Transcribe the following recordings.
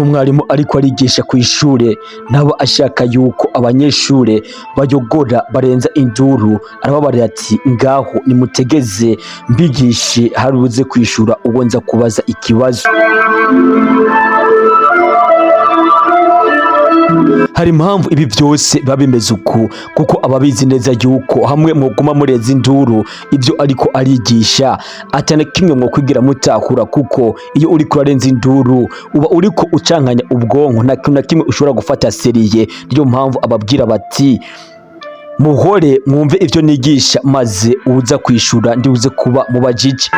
n'umwarimu ariko arigisha ku ishure naba ashaka yuko abanyeshure bayogora barenza induru arababarira ati ngaho nimutegeze mbigishe haruze kwishura uwo nza kubaza ikibazo. Hari impamvu ibi byose biba bimeze uku kuko ababizi neza yuko hamwe muguma mureza induru ibyo ariko arigisha atana kimwe mwo kwigira mutahura, kuko iyo uri kurarenza induru uba uriko ucankanya ubwonko nta kintu na kimwe ushobora gufata seriye. Niyo mpamvu ababwira bati muhore mwumve ivyo nigisha maze uza kwishura ndibuze kuba mubajije.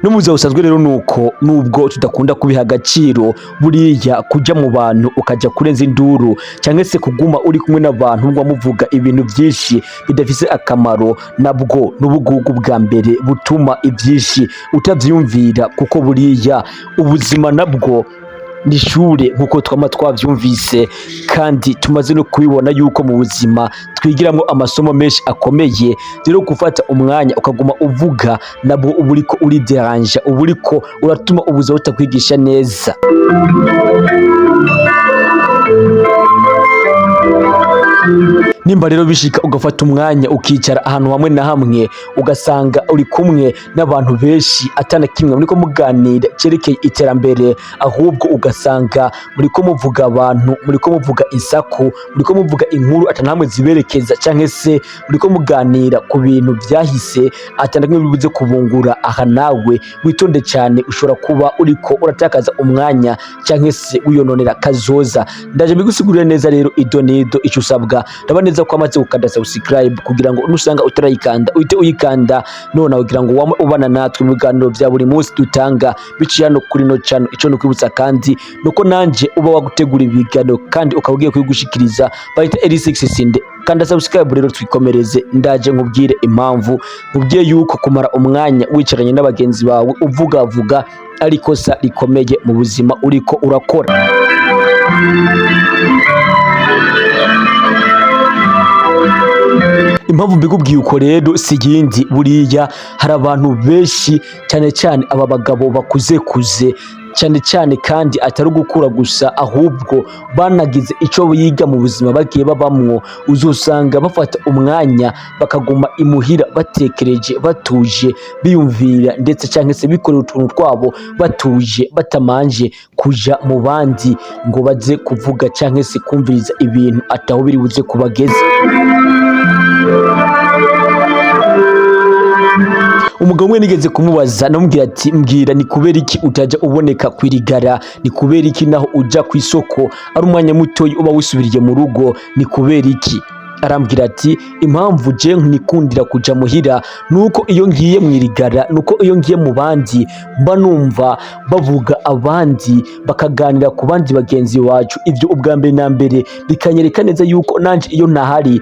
No muza usanzwe rero nuko nubwo tudakunda kubiha agaciro buriya kuja mu bantu ukaja kurenza induru cyangwa se kuguma uri kumwe n'abantu ngo muvuga ibintu byinshi bidafise akamaro, nabwo n'ubugugu bwa mbere butuma ibyinshi utavyumvira, kuko buriya ubuzima nabwo nishure nkuko twama twavyumvise kandi tumaze no kubibona yuko mu buzima twigiramwo amasomo menshi akomeye. Rero gufata umwanya ukaguma uvuga nabwo uburiko uri deranja, uburiko uratuma ubuzima butakwigisha neza. Nimba rero bishika ugafata umwanya ukicara ahantu hamwe na hamwe ugasanga uri kumwe n'abantu benshi atana kimwe muriko muganira cerekeye iterambere, ahubwo ugasanga muriko muvuga abantu, muriko muvuga isaku, muriko muvuga inkuru atana hamwe ziberekeza, canke se muriko muganira ku bintu vyahise atana kimwe bibuze kubungura, aha nawe witonde cyane ushobora kuba uriko uratakaza umwanya canke se wiyononera kazoza. Ndaje mbigusigurire neza rero ido nido ico usabwa neza ko amaze gukanda subscribe kugira ngo nusanga utarayikanda uhite uyikanda none kugira ngo wame ubana natwe mu biganiro vya buri munsi dutanga biciye hano kuri no channel. Ico no kwibutsa kandi nuko nanje uba wagutegura ibiganiro kandi ukabugiye kwigushikiriza bayita L6 Sinde. Kanda subscribe rero twikomereze, ndaje nkubwire impamvu nkubwiye yuko kumara umwanya wicaranye n'abagenzi bawe uvuga ariko sa rikomeye mu buzima uriko urakora. Impamvu mbikubwiye uko rero si yindi, buriya hari abantu benshi cyane cyane aba bagabo bakuze cyane cyane kandi atari gukura gusa ahubwo banagize ico biga mu buzima bagiye babamwo. Uzosanga bafata umwanya bakaguma imuhira batekereje, batuje, biyumvira ndetse cyangwa se bikorera utuntu twabo batuje, batamanje kuja mu bandi ngo baze kuvuga cyangwa se kumviriza ibintu ataho biri buze kubageza. Umugabo umwe nigeze kumubaza namubwira ati mbwira ni kubera iki utaja uboneka kwirigara, ni kubera iki naho uja ku isoko ari umwanya mutoyi uba wisubiriye mu rugo, ni kubera iki? Arambwira ati impamvu je nikundira kuja muhira nuko iyo ngiye mwirigara, nuko iyo ngiye mu bandi mba numva bavuga abandi bakaganira ku bandi bagenzi wacu, ivyo ubwa mbere na mbere bikanyereka neza yuko nanje iyo ntahari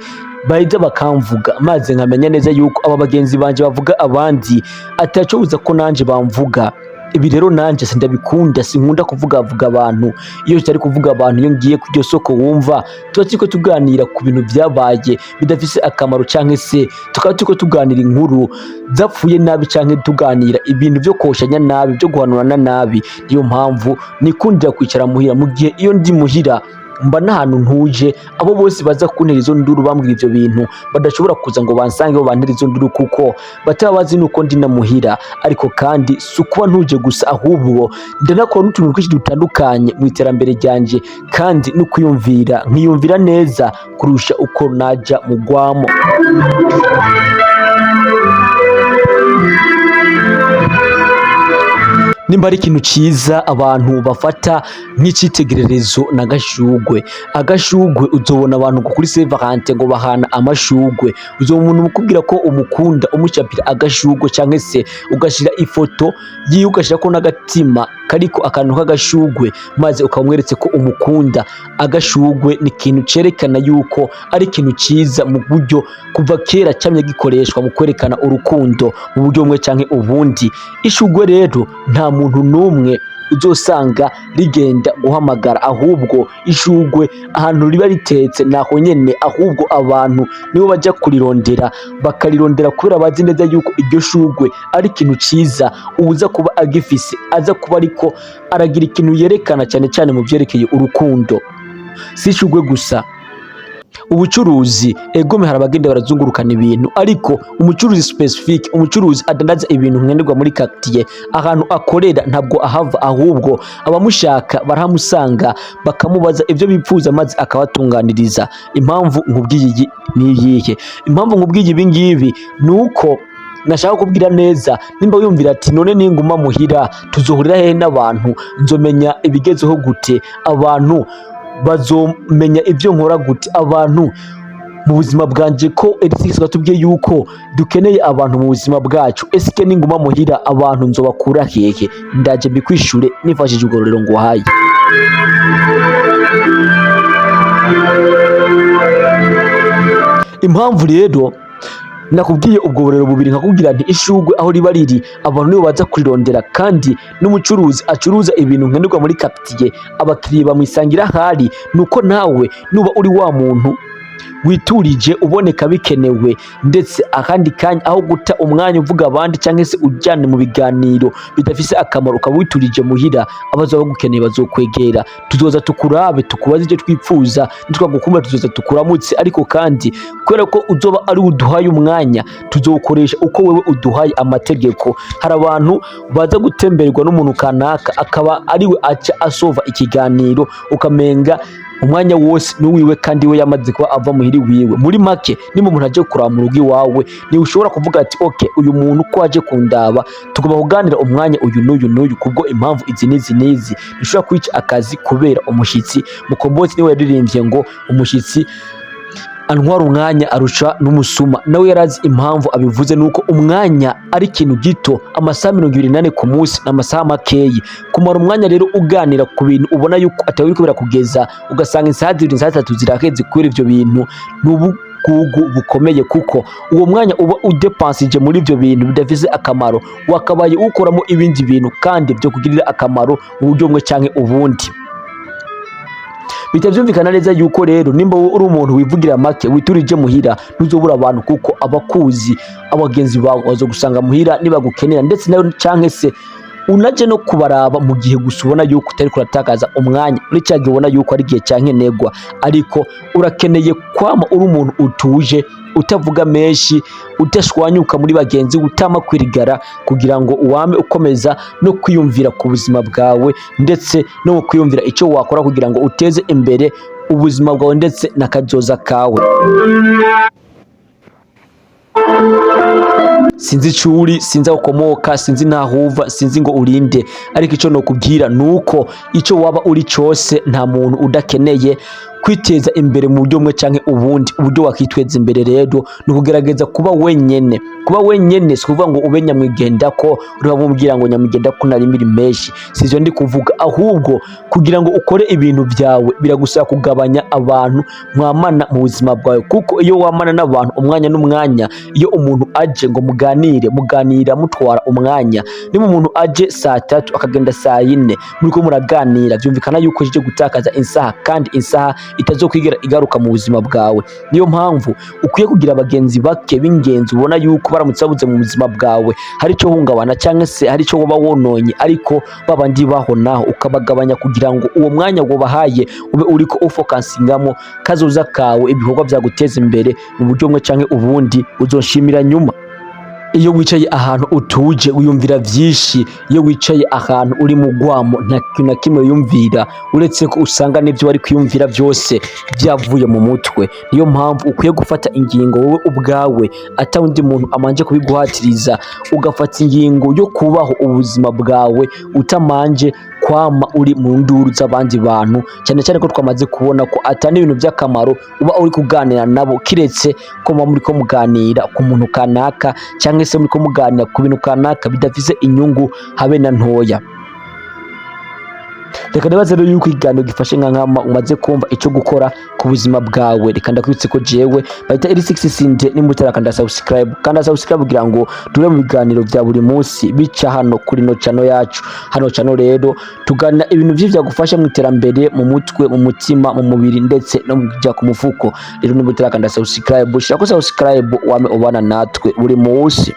bahita bakamvuga maze nkamenya neza yuko aba bagenzi banje bavuga abandi ataco buza ko nanje bamvuga. Ibi rero nanje sindabikunda, sinkunda kuvuga abantu. Iyo tutari kuvuga abantu, iyo ngiye ku iryo soko wumva tuba turiko tuganira ku bintu byabaye bidafise akamaro, canke se tukaba turiko tuganira inkuru zapfuye nabi, canke tuganira ibintu byo koshanya nabi, byo guhanurana nabi. Niyo mpamvu nikundira kwicara muhira, mu gihe iyo ndi muhira mba n'ahantu ntuje, abo bose baza kuntera izo nduru bambwira ivyo bintu badashobora kuza ngo bansange bo bantera izo nduru, kuko bataba bazi nuko ndi na muhira. Ariko kandi sukuba ntuje gusa, ahubwo ndanakora n'utuntu twinshi dutandukanye mu iterambere ryanje kandi no kwiyumvira nkiyumvira neza kurusha uko naja mu gwamo. Nimba ari ikintu ciza abantu bafata nk'icitegererezo na Gashugwe. Agashugwe uzobona abantu kuri Saint-Valentin ngo bahana amashugwe, uzobona umuntu mukubwira ko umukunda umucapira agashugwe, cyangwa se ugashira ifoto yiwe ugashira ko n'agatima kariko akantu k'agashugwe maze ukamweretse ko umukunda. Agashugwe ni ikintu cerekana yuko ari ikintu ciza mu buryo kuva kera camye gikoreshwa mu kwerekana urukundo mu buryo bumwe canke ubundi. Ishugwe rero nta muntu n'umwe uzosanga rigenda guhamagara, ahubwo ishugwe ahantu riba ritetse naho nyene, ahubwo abantu nibo bajya kurirondera bakarirondera kubera bazi neza yuko iryo shugwe ari ikintu ciza uza kuba agifise aza kuba ariko aragira ikintu yerekana cyane cyane mu byerekeye urukundo. Si ishugwe gusa, ubucuruzi egome hari abagenda barazungurukana ibintu, ariko umucuruzi specific, umucuruzi adandaza ibintu nkenerwa muri quartier ahantu akorera ntabwo ahava, ahubwo abamushaka barahamusanga bakamubaza ibyo bipfuza maze akabatunganiriza. Impamvu nkubwiye ni iyihe? Impamvu nkubwiye ibi ngibi nuko nashaka kubwira neza, nimba wiyumvira ati none ninguma muhira tuzohurira hehe n'abantu, nzomenya ibigezeho gute, abantu bazomenya ibyo nkora gute, abantu mu buzima bwanje ko Elisiga twatubwiye yuko dukeneye abantu mu buzima bwacu, esike ninguma muhira abantu nzobakura hehe? Ndaje mbikwishure nifashije ugororero nguhaye. Impamvu rero nakubwiye ubwo burero bubiri nkakubwira nti ishugwe aho riba riri abantu nibo baza kurirondera, kandi n'umucuruzi acuruza ibintu nkenerwa muri quartier abakiriya bamwisangira hari, nuko nawe nuba uri wa muntu witurije uboneka bikenewe, ndetse akandi kanya aho guta umwanya uvuga abandi cyangwa se ujyane mu biganiro bidafise akamaro ukaba witurije muhira, abaza bagukeneye bazokwegera, tuzoza tukurabe tukubaze icyo twipfuza, nitwagukumba tuzoza tukuramutse, ariko kandi kubera ko uzoba ari uduhaye umwanya tuzowukoresha uko wewe uduhaye amategeko. Hari abantu baza gutemberwa n'umuntu kanaka akaba ariwe aca asova ikiganiro ukamenga umwanya wose n'uwiwe kandi we yamaze kuba ava muhiri wiwe. Muri make nimba umuntu aje kuraba mu rugo iwawe ni ushobora kuvuga ati okay, uyu muntu ko aje kundaba tugomba kuganira umwanya uyu n'uyu kubwo impamvu izi n'izi. Ntushobora kwica akazi kubera umushitsi. Mukombozi niwe yaririmbye ngo umushitsi antwara umwanya arusha n'umusuma, nawe yarazi impamvu abivuze, nuko umwanya ari ikintu gito, amasaha 28 ku munsi n'amasaha makeyi. Kumara umwanya rero uganira ku bintu ubona yuko atari uri kubera kugeza ugasanga isaha 2 isaha 3 ziraheze kubera ivyo bintu, n'ubugugu bukomeye, kuko uwo mwanya uba udepansije muri ivyo bintu bidafise akamaro, wakabaye ukoramo ibindi bintu kandi byo kugirira akamaro mu buryo bumwe canke ubundi. Bitavyumvikana neza yuko rero nimba uri umuntu wivugira make witurije muhira ntuzobura abantu, kuko abakuzi abagenzi bawe bazo gusanga muhira nibagukenera, ndetse nayo canke se unaje no kubaraba mu gihe gusa ubona yuko utari kuratakaza umwanya muri cyagihe ubona yuko ari gihe cyankenegwa, ariko urakeneye kwama uri umuntu utuje, utavuga menshi, utashwanyuka muri bagenzi, utama kwirigara, kugira ngo uwame ukomeza no kwiyumvira ku buzima bwawe, ndetse no kwiyumvira icyo wakora kugira ngo uteze imbere ubuzima bwawe ndetse n'akazoza kawe. Sinzi icuri, sinzi aho ukomoka, sinzi naho uva, sinzi ngo urinde, ariko icyo nokubwira nuko icyo waba uri cyose nta muntu udakeneye kwiteza imbere mu buryo bumwe canke ubundi. Uburyo wakitweza imbere rero ni ukugerageza kuba wenyene. Kuba wenyene si kuvuga ngo ube nyamwigenda ko uriho bumubwira ngo nyamwigenda ko nari miri menshi, sivyo ndi kuvuga, ahubwo kugira ngo ukore ibintu byawe biragusaba kugabanya abantu mwamana mu buzima bwawe, kuko iyo wamana n'abantu umwanya n'umwanya, iyo umuntu aje ngo muganira mutwara umwanya, niba umuntu aje saa 3 akagenda saa 4 muriko muraganira, byumvikana yuko je gutakaza insaha, kandi insaha itazokwigera igaruka mu buzima bwawe. Niyo mpamvu ukwiye kugira abagenzi bake b'ingenzi ubona yuko baramutse babuze mu buzima bwawe hari icyo hungabana cyangwa se hari icyo woba wononye, ariko babandi baho naho ukabagabanya kugira ngo uwo mwanya wabahaye ube uriko ufocusingamo kazoza kawe, ibikorwa byaguteza imbere mu buryo bumwe canke ubundi uzoshimira nyuma. Iyo wicaye ahantu utuje wiyumvira vyinshi, iyo wicaye ahantu uri mu gwamo nta kintu na kimwe yumvira, uretse ko usanga n'ivyo wari kwiyumvira byose byavuye mu mutwe. Niyo mpamvu ukwiye gufata ingingo wowe ubwawe ata undi muntu amanje kubiguhatiriza, ugafata ingingo yo kubaho ubuzima bwawe utamanje kwama uri mu nduru z'abandi bantu, cyane cyane ko twamaze kubona ko atani ibintu by'akamaro uba uri kuganira nabo, kiretse ko muri ko muganira ku muntu kanaka cyangwa se muri ko muganira ku bintu kanaka bidafise inyungu habe na ntoya. reka ndabaza rero yuko ikiganiro gifashe nka nkama umaze kumva ico gukora ku buzima bwawe. Reka ndakwibutse ko jewe bayita L6 Sinde nimutera kanda subscribe kugira ngo tube mu biganiro vya buri munsi bica hano kuri no channel yacu. Hano channel rero tugana ibintu vy'ivya gufasha mu iterambere, mu mutwe, mu mutima, mu mubiri ndetse no mu kujya ku mufuko. Rero nimutera kanda subscribe, shaka subscribe wame ubana natwe buri munsi.